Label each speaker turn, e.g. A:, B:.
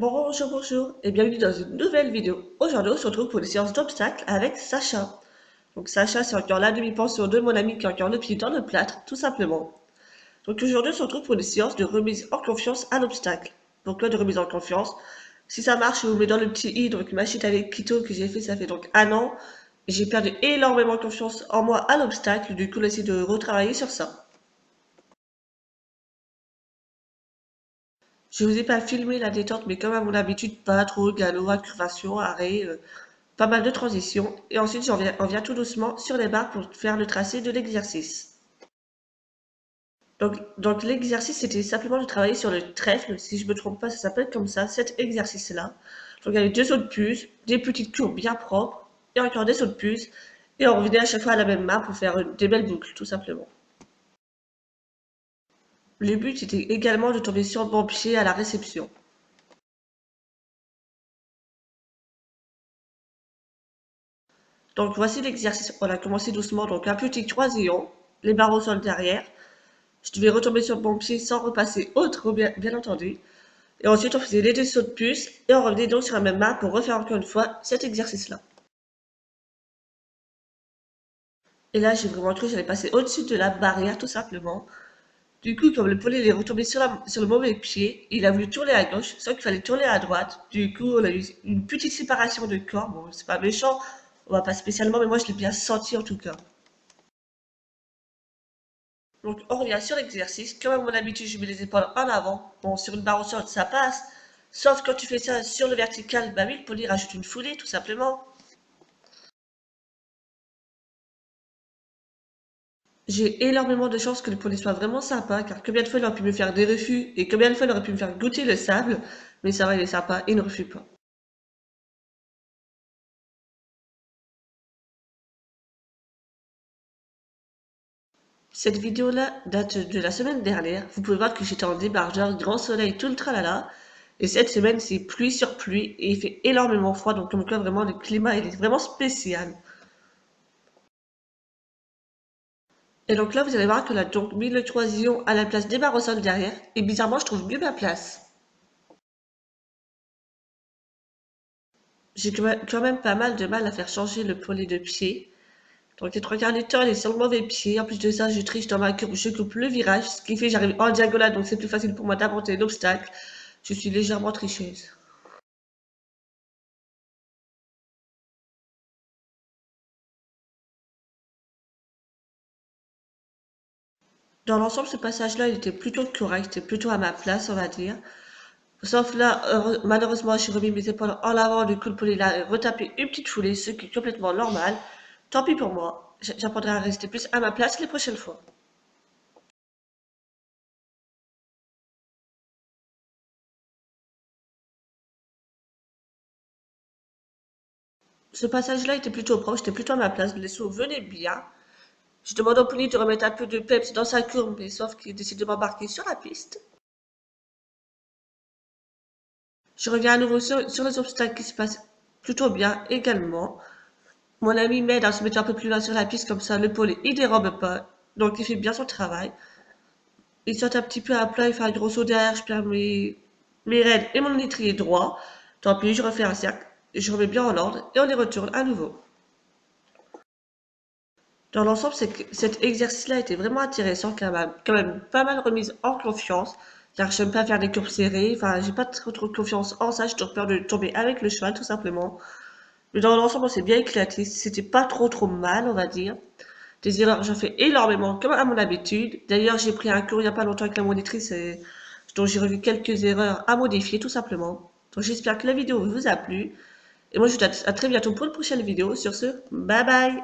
A: Bonjour, bonjour et bienvenue dans une nouvelle vidéo. Aujourd'hui, on se retrouve pour les séances d'obstacles avec Sacha. Donc Sacha, c'est encore la demi-pension de mon ami qui a encore le pied dans le plâtre, tout simplement. Donc aujourd'hui, on se retrouve pour les séances de remise en confiance à l'obstacle. Donc là, de remise en confiance, si ça marche, je vous mets dans le petit i, donc ma chute avec Kito que j'ai fait, ça fait donc un an. J'ai perdu énormément confiance en moi à l'obstacle, du coup, on essaie de retravailler sur ça. Je vous ai pas filmé la détente, mais comme à mon habitude, pas trop galop, incurvation, arrêt, pas mal de transitions. Et ensuite, on vient tout doucement sur les barres pour faire le tracé de l'exercice. Donc l'exercice, c'était simplement de travailler sur le trèfle. Si je me trompe pas, ça s'appelle comme ça, cet exercice-là. Donc il y avait deux sauts de puce, des petites courbes bien propres, et encore des sauts de puce. Et on revenait à chaque fois à la même main pour faire des belles boucles, tout simplement. Le but, c'était également de tomber sur le bon pied à la réception. Donc voici l'exercice. On a commencé doucement, donc un petit croisillon, les barres au sol derrière. Je devais retomber sur mon pied sans repasser autre, bien entendu. Et ensuite, on faisait les deux sauts de puce et on revenait donc sur la même main pour refaire encore une fois cet exercice-là. Et là, j'ai vraiment cru que j'allais passer au-dessus de la barrière, tout simplement. Du coup, comme le poulet il est retombé sur le mauvais pied, il a voulu tourner à gauche, sauf qu'il fallait tourner à droite. Du coup, on a eu une petite séparation de corps. Bon, c'est pas méchant, on va pas spécialement, mais moi, je l'ai bien senti en tout cas. Donc, on revient sur l'exercice. Comme à mon habitude, je mets les épaules en avant. Bon, sur une barre au sol, ça passe. Sauf quand tu fais ça sur le vertical, bah oui, le poly rajoute une foulée, tout simplement. J'ai énormément de chance que le poly soit vraiment sympa, car combien de fois il aurait pu me faire des refus, et combien de fois il aurait pu me faire goûter le sable, mais ça va, il est sympa, il ne refuse pas. Cette vidéo-là date de la semaine dernière. Vous pouvez voir que j'étais en débardeur, grand soleil, tout le tralala. Et cette semaine, c'est pluie sur pluie et il fait énormément froid. Donc, comme quoi, vraiment, le climat, il est vraiment spécial. Et donc là, vous allez voir que là, donc, mis le croisillon à la place des barres au sol derrière. Et bizarrement, je trouve mieux ma place. J'ai quand même pas mal de mal à faire changer le poignet de pied. Donc les trois quarts du temps, elle est sur le mauvais pied. En plus de ça, je triche dans ma courbe, je coupe le virage, ce qui fait que j'arrive en diagonale, donc c'est plus facile pour moi d'inventer l'obstacle. Je suis légèrement tricheuse. Dans l'ensemble, ce passage-là, il était plutôt correct, c'était plutôt à ma place, on va dire. Sauf là, malheureusement, j'ai remis mes épaules en avant, du coup, le poulet a retapé une petite foulée, ce qui est complètement normal. Tant pis pour moi. J'apprendrai à rester plus à ma place les prochaines fois. Ce passage-là était plutôt proche, j'étais plutôt à ma place, les sauts venaient bien. Je demande au poulet de remettre un peu de peps dans sa courbe, mais sauf qu'il décide de m'embarquer sur la piste. Je reviens à nouveau sur les obstacles qui se passent plutôt bien également. Mon ami m'aide à se mettre un peu plus loin sur la piste, comme ça le pôle il dérobe pas, donc il fait bien son travail. Il saute un petit peu à plat, il fait un gros saut derrière, je perds mes rênes et mon étrier droit. Tant pis, je refais un cercle, je remets bien en ordre et on les retourne à nouveau. Dans l'ensemble, cet exercice-là était vraiment intéressant, car m'a quand même pas mal remise en confiance, car j'aime pas faire des courbes serrées, enfin j'ai pas trop confiance en ça, j'ai toujours peur de tomber avec le cheval tout simplement. Mais dans l'ensemble, on s'est bien éclaté, c'était pas trop mal, on va dire. Des erreurs, j'en fais énormément, comme à mon habitude. D'ailleurs, j'ai pris un cours il n'y a pas longtemps avec la monitrice, dont j'ai revu quelques erreurs à modifier, tout simplement. Donc j'espère que la vidéo vous a plu. Et moi, je vous dis à très bientôt pour une prochaine vidéo. Sur ce, bye bye!